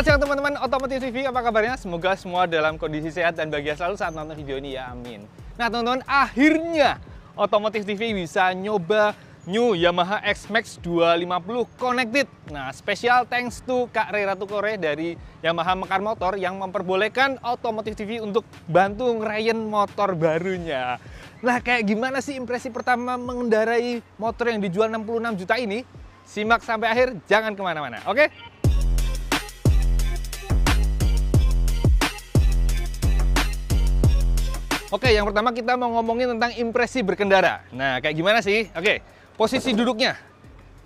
Selamat siang teman-teman Otomotif TV, apa kabarnya? Semoga semua dalam kondisi sehat dan bahagia selalu saat nonton video ini ya, amin. Nah teman-teman, akhirnya Otomotif TV bisa nyoba new Yamaha X-Max 250 Connected. Nah, special thanks to Kak Ray Ratu Kore dari Yamaha Mekar Motor yang memperbolehkan Otomotif TV untuk bantu ngerayain motor barunya. Nah, kayak gimana sih impresi pertama mengendarai motor yang dijual 66 juta ini? Simak sampai akhir, jangan kemana-mana, oke? Oke, yang pertama kita mau ngomongin tentang impresi berkendara. Nah, kayak gimana sih? Oke, posisi duduknya.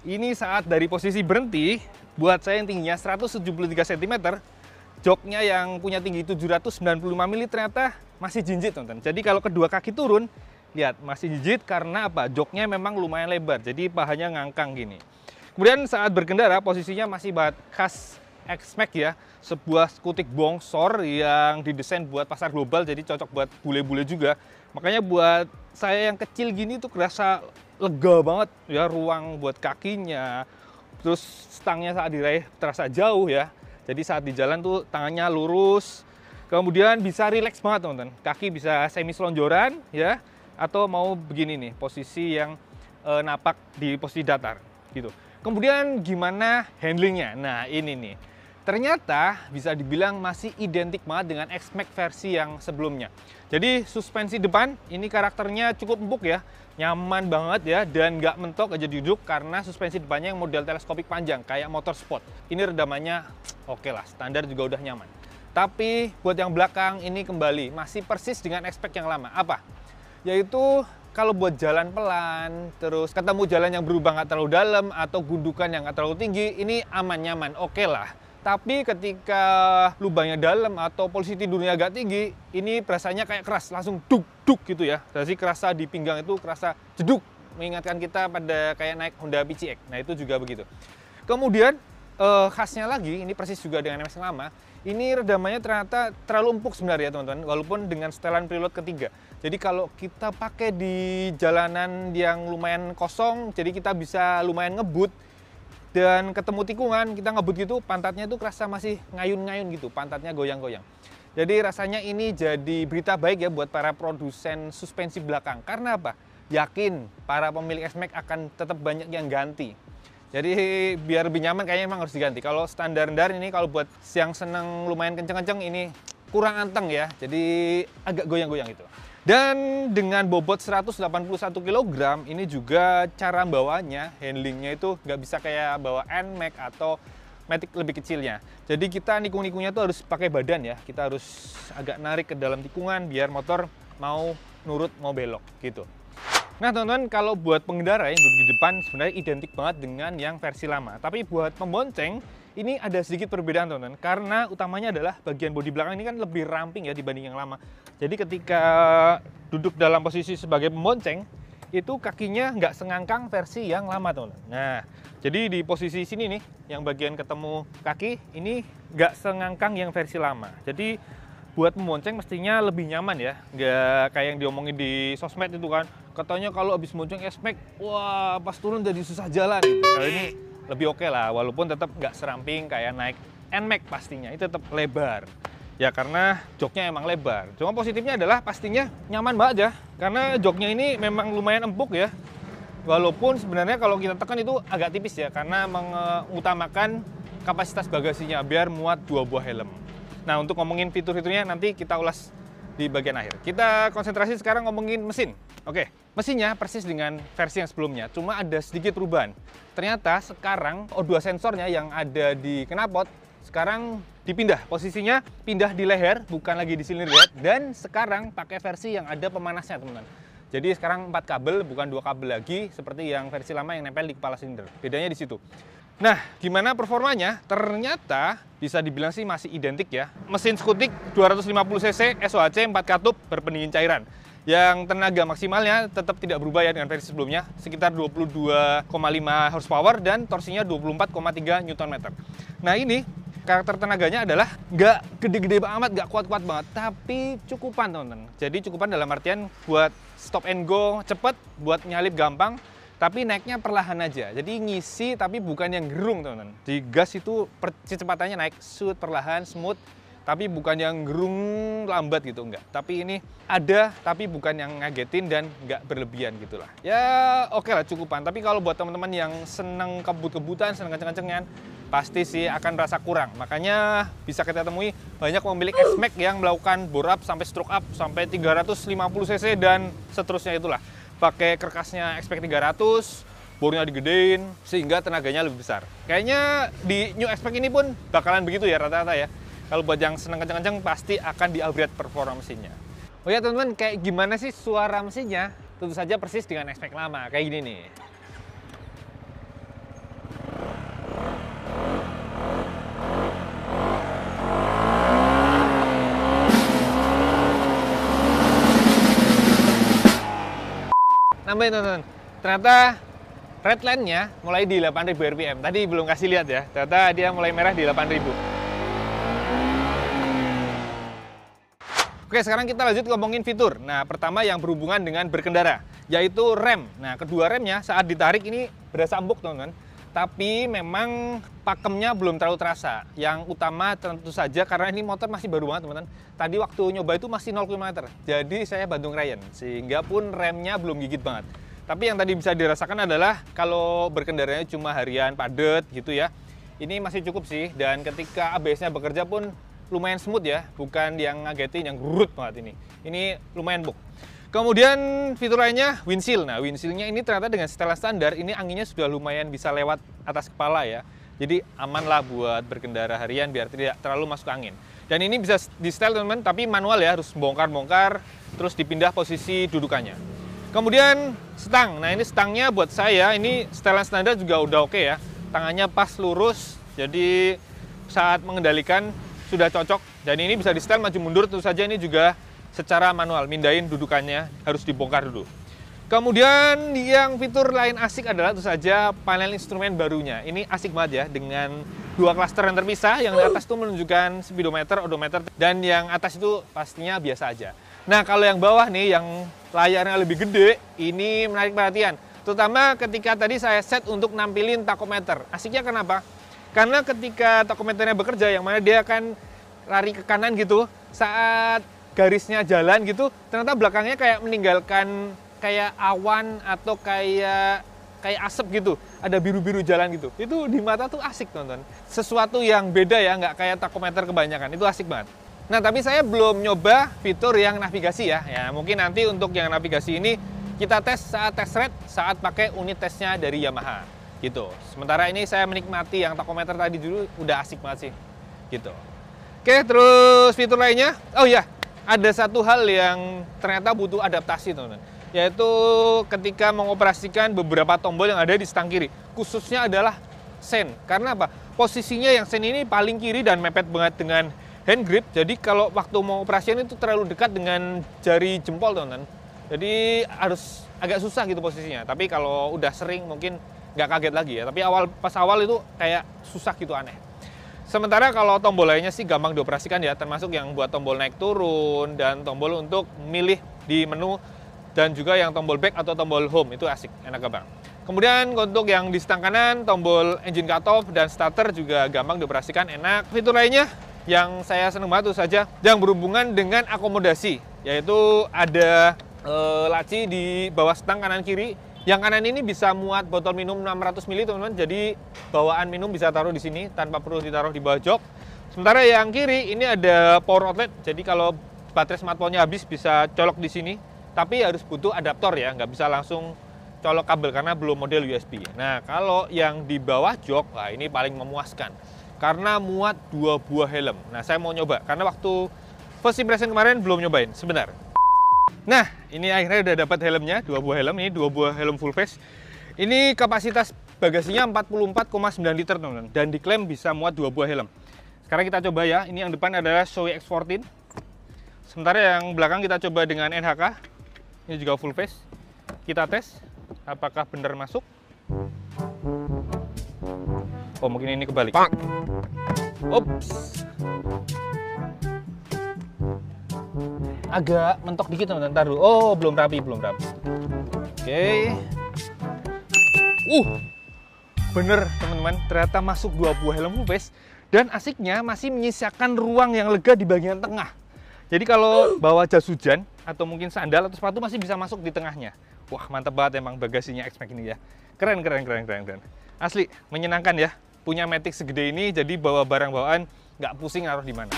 Ini saat dari posisi berhenti, buat saya yang tingginya 173 cm, joknya yang punya tinggi 795 mili ternyata masih jinjit, teman-teman. Jadi kalau kedua kaki turun, lihat masih jinjit karena apa? Joknya memang lumayan lebar, jadi pahanya ngangkang gini. Kemudian saat berkendara, posisinya masih banget khas X-Max ya, sebuah skutik bongsor yang didesain buat pasar global, jadi cocok buat bule-bule juga. Makanya buat saya yang kecil gini tuh kerasa lega banget ya, ruang buat kakinya. Terus stangnya saat diraih terasa jauh ya, jadi saat di jalan tuh tangannya lurus. Kemudian bisa rileks banget teman-teman, kaki bisa semi selonjoran ya, atau mau begini nih, posisi yang napak di posisi datar gitu. Kemudian gimana handlingnya? Nah ini nih, ternyata bisa dibilang masih identik banget dengan X-Max versi yang sebelumnya. Jadi suspensi depan ini karakternya cukup empuk ya, nyaman banget ya, dan nggak mentok aja duduk karena suspensi depannya yang model teleskopik panjang kayak motorsport. Ini redamannya oke lah, standar juga udah nyaman. Tapi buat yang belakang ini kembali masih persis dengan X-Max yang lama. Apa? Yaitu kalau buat jalan pelan, terus ketemu jalan yang berubah nggak terlalu dalam atau gundukan yang nggak terlalu tinggi, ini aman nyaman, oke lah. Tapi ketika lubangnya dalam atau posisi tidurnya agak tinggi, ini rasanya kayak keras, langsung duk-duk gitu ya. Jadi kerasa di pinggang itu kerasa jeduk, mengingatkan kita pada kayak naik Honda PCX. Nah itu juga begitu. Kemudian khasnya lagi, ini persis juga dengan MX yang lama, ini redamannya ternyata terlalu empuk sebenarnya teman-teman, walaupun dengan setelan preload ketiga. Jadi kalau kita pakai di jalanan yang lumayan kosong, jadi kita bisa lumayan ngebut, dan ketemu tikungan, kita ngebut gitu, pantatnya itu kerasa masih ngayun-ngayun gitu, pantatnya goyang-goyang. Jadi rasanya ini jadi berita baik ya buat para produsen suspensi belakang. Karena apa? Yakin para pemilik X-Max akan tetap banyak yang ganti. Jadi biar lebih nyaman kayaknya emang harus diganti. Kalau standar ini kalau buat yang seneng lumayan kenceng-kenceng ini kurang anteng ya, jadi agak goyang-goyang gitu. Dan dengan bobot 181 kg, ini juga cara bawanya, handlingnya itu nggak bisa kayak bawa NMAX atau Matic lebih kecilnya. Jadi kita nikung-nikungnya tuh harus pakai badan ya, kita harus agak narik ke dalam tikungan biar motor mau nurut, mau belok gitu. Nah teman-teman, kalau buat pengendara yang duduk di depan sebenarnya identik banget dengan yang versi lama. Tapi buat pembonceng, ini ada sedikit perbedaan teman-teman. Karena utamanya adalah bagian bodi belakang ini kan lebih ramping ya dibanding yang lama. Jadi ketika duduk dalam posisi sebagai pembonceng, itu kakinya nggak sengangkang versi yang lama teman-teman. Nah, jadi di posisi sini nih, yang bagian ketemu kaki, ini nggak sengangkang yang versi lama. Jadi buat membonceng mestinya lebih nyaman ya, nggak kayak yang diomongin di sosmed itu kan, katanya kalau habis bonceng X-Max, wah pas turun jadi susah jalan gitu. Nah ini lebih oke lah, walaupun tetap nggak seramping kayak naik NMAX pastinya, itu tetap lebar. Ya karena joknya emang lebar. Cuma positifnya adalah pastinya nyaman banget ya, karena joknya ini memang lumayan empuk ya. Walaupun sebenarnya kalau kita tekan itu agak tipis ya, karena mengutamakan kapasitas bagasinya biar muat 2 buah helm. Nah, untuk ngomongin fitur-fiturnya nanti kita ulas di bagian akhir. Kita konsentrasi sekarang ngomongin mesin. Oke, mesinnya persis dengan versi yang sebelumnya, cuma ada sedikit perubahan. Ternyata sekarang O2 sensornya yang ada di knalpot sekarang dipindah. Posisinya pindah di leher, bukan lagi di silinder head, dan sekarang pakai versi yang ada pemanasnya, teman-teman. Jadi sekarang 4 kabel, bukan 2 kabel lagi, seperti yang versi lama yang nempel di kepala silinder. Bedanya di situ. Nah, gimana performanya? Ternyata bisa dibilang sih masih identik ya. Mesin skutik 250 cc SOHC 4 katup berpendingin cairan. Yang tenaga maksimalnya tetap tidak berubah ya dengan versi sebelumnya, sekitar 22,5 horsepower dan torsinya 24,3 Nm. Nah ini karakter tenaganya adalah nggak gede-gede banget, nggak kuat-kuat banget, tapi cukupan teman-teman. Jadi cukupan dalam artian buat stop and go cepet, buat nyalip gampang, tapi naiknya perlahan aja. Jadi ngisi tapi bukan yang gerung, teman-teman. Di gas itu kecepatannya naik perlahan, smooth, tapi bukan yang gerung lambat gitu, enggak. Tapi ini ada, tapi bukan yang ngagetin dan enggak berlebihan gitulah. Ya oke lah, cukupan. Tapi kalau buat teman-teman yang seneng kebut-kebutan, seneng kenceng-kencengan, pasti sih akan merasa kurang. Makanya bisa kita temui banyak pemilik S-Max yang melakukan bore up sampai stroke up sampai 350 cc dan seterusnya itulah. Pakai kerkasnya X-Max 300, bornya digedein sehingga tenaganya lebih besar. Kayaknya di New X-Max ini pun bakalan begitu ya rata-rata ya. Kalau buat yang seneng kenceng-kenceng pasti akan di-upgrade performa mesinnya. Oh ya teman-teman, kayak gimana sih suara mesinnya? Tentu saja persis dengan X-Max lama, kayak gini nih. Nambahin teman-teman, ternyata red line-nya mulai di 8000 rpm. Tadi belum kasih lihat ya, ternyata dia mulai merah di 8000. Oke, sekarang kita lanjut ngomongin fitur. Nah, pertama yang berhubungan dengan berkendara, yaitu rem. Nah, kedua remnya saat ditarik ini berasa empuk, teman-teman. Tapi memang pakemnya belum terlalu terasa. Yang utama tentu saja karena ini motor masih baru banget, teman-teman. Tadi waktu nyoba itu masih 0 km. Jadi saya bantu ngerayain, sehingga pun remnya belum gigit banget. Tapi yang tadi bisa dirasakan adalah kalau berkendaranya cuma harian padat gitu ya. Ini masih cukup sih, dan ketika ABS-nya bekerja pun lumayan smooth ya, bukan yang ngagetin, yang gurut banget ini. Ini lumayan empuk. Kemudian fitur lainnya windshield. Nah, windshieldnya ini ternyata dengan setelan standar, ini anginnya sudah lumayan bisa lewat atas kepala ya. Jadi aman lah buat berkendara harian biar tidak terlalu masuk angin. Dan ini bisa di setel teman-teman, tapi manual ya, harus bongkar-bongkar, terus dipindah posisi dudukannya. Kemudian stang. Nah, ini stangnya buat saya, ini setelan standar juga udah oke ya. Tangannya pas lurus, jadi saat mengendalikan sudah cocok, dan ini bisa di setel maju mundur. Tentu saja ini juga secara manual, mindahin dudukannya harus dibongkar dulu. Kemudian yang fitur lain asik adalah tentu saja panel instrumen barunya. Ini asik banget ya, dengan dua klaster yang terpisah. Yang di atas itu menunjukkan speedometer, odometer, dan yang atas itu pastinya biasa aja. Nah, kalau yang bawah nih, yang layarnya lebih gede, ini menarik perhatian. Terutama ketika tadi saya set untuk nampilin tachometer. Asiknya kenapa? Karena ketika tachometernya bekerja, yang mana dia akan lari ke kanan gitu, saat garisnya jalan gitu, ternyata belakangnya kayak meninggalkan kayak awan atau kayak asap gitu, ada biru-biru jalan gitu. Itu di mata tuh asik, teman-teman. Sesuatu yang beda ya, nggak kayak tachometer kebanyakan, itu asik banget. Nah, tapi saya belum nyoba fitur yang navigasi ya. Ya, mungkin nanti untuk yang navigasi ini kita tes saat test ride, saat pakai unit tesnya dari Yamaha. Gitu. Sementara ini saya menikmati yang tachometer tadi dulu, udah asik banget sih. Gitu. Oke, terus fitur lainnya. Oh ya, ada satu hal yang ternyata butuh adaptasi, teman-teman. Yaitu ketika mengoperasikan beberapa tombol yang ada di stang kiri. Khususnya adalah sen. Karena apa? Posisinya yang sen ini paling kiri dan mepet banget dengan hand grip. Jadi kalau waktu mau operasian itu terlalu dekat dengan jari jempol, teman-teman. Jadi harus agak susah gitu posisinya. Tapi kalau udah sering mungkin nggak kaget lagi ya, tapi pas awal itu kayak susah gitu, aneh. Sementara kalau tombol lainnya sih gampang dioperasikan ya, termasuk yang buat tombol naik turun dan tombol untuk milih di menu, dan juga yang tombol back atau tombol home, itu asik, enak gampang. Kemudian untuk yang di stang kanan, tombol engine cutoff dan starter juga gampang dioperasikan, enak. Fitur lainnya yang saya senang banget itu saja yang berhubungan dengan akomodasi, yaitu ada laci di bawah stang kanan kiri. Yang kanan ini bisa muat botol minum 600 ml, teman-teman. Jadi bawaan minum bisa taruh di sini tanpa perlu ditaruh di bawah jok. Sementara yang kiri ini ada power outlet. Jadi kalau baterai smartphone-nya habis bisa colok di sini. Tapi harus butuh adaptor ya, nggak bisa langsung colok kabel karena belum model USB. Nah, kalau yang di bawah jok, wah ini paling memuaskan. Karena muat 2 buah helm. Nah, saya mau nyoba karena waktu first impression kemarin belum nyobain. Sebentar. Nah, ini akhirnya udah dapat helmnya, 2 buah helm, ini 2 buah helm full face. Ini kapasitas bagasinya 44,9 liter, teman-teman, dan diklaim bisa muat 2 buah helm. Sekarang kita coba ya, ini yang depan adalah Shoei X14. Sementara yang belakang kita coba dengan NHK, ini juga full face. Kita tes, apakah benar masuk. Oh, mungkin ini kebalik. Ups. Agak mentok dikit, teman-teman. Ntar dulu. Oh, belum rapi. Oke. Bener teman-teman, ternyata masuk 2 buah helm full face. Dan asiknya masih menyisakan ruang yang lega di bagian tengah. Jadi kalau bawa jas hujan atau mungkin sandal atau sepatu masih bisa masuk di tengahnya. Wah, mantap banget emang bagasinya X-Max ini ya. Keren. Asli, menyenangkan ya. Punya Matic segede ini, jadi bawa barang bawaan nggak pusing naruh di mana.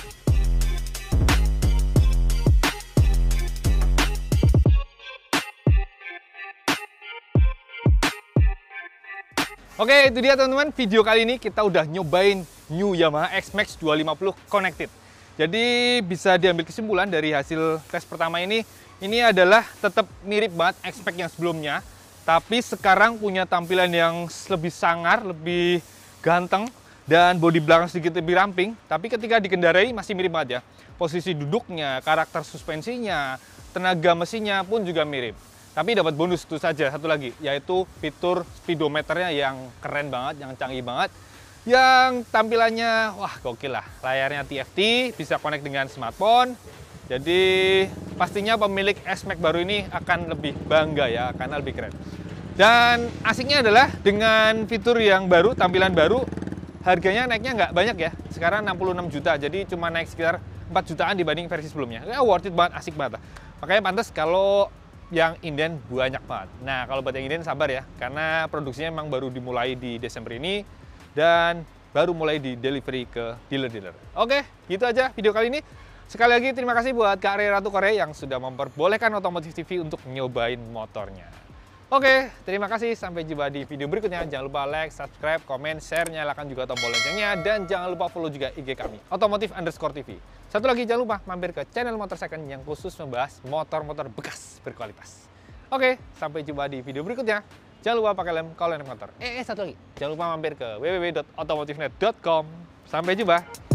Oke, itu dia teman-teman, video kali ini kita udah nyobain new Yamaha X-Max 250 Connected. Jadi bisa diambil kesimpulan dari hasil tes pertama ini adalah tetap mirip banget X-Max yang sebelumnya, tapi sekarang punya tampilan yang lebih sangar, lebih ganteng, dan bodi belakang sedikit lebih ramping. Tapi ketika dikendarai masih mirip banget ya. Posisi duduknya, karakter suspensinya, tenaga mesinnya pun juga mirip. Tapi dapat bonus itu saja, satu lagi, yaitu fitur speedometernya yang keren banget, yang canggih banget. Yang tampilannya, wah gokil lah. Layarnya TFT, bisa connect dengan smartphone. Jadi pastinya pemilik S-Max baru ini akan lebih bangga ya, karena lebih keren. Dan asiknya adalah dengan fitur yang baru, tampilan baru, harganya naiknya nggak banyak ya. Sekarang 66 juta, jadi cuma naik sekitar 4 jutaan dibanding versi sebelumnya. Ya worth it banget, asik banget. Makanya pantas kalau yang inden banyak banget. Nah, kalau buat yang inden sabar ya, karena produksinya memang baru dimulai di Desember ini dan baru mulai di delivery ke dealer-dealer. Oke, gitu aja video kali ini. Sekali lagi terima kasih buat Kak Ratu Korea yang sudah memperbolehkan Otomotif TV untuk nyobain motornya. Oke, terima kasih. Sampai jumpa di video berikutnya. Jangan lupa like, subscribe, komen, share, nyalakan juga tombol loncengnya. Dan jangan lupa follow juga IG kami, Otomotif_TV. Satu lagi, jangan lupa mampir ke channel Motor Second yang khusus membahas motor-motor bekas berkualitas. Oke, sampai jumpa di video berikutnya. Jangan lupa pakai lem kalau naik motor. Satu lagi, jangan lupa mampir ke www.otomotifnet.com. Sampai jumpa.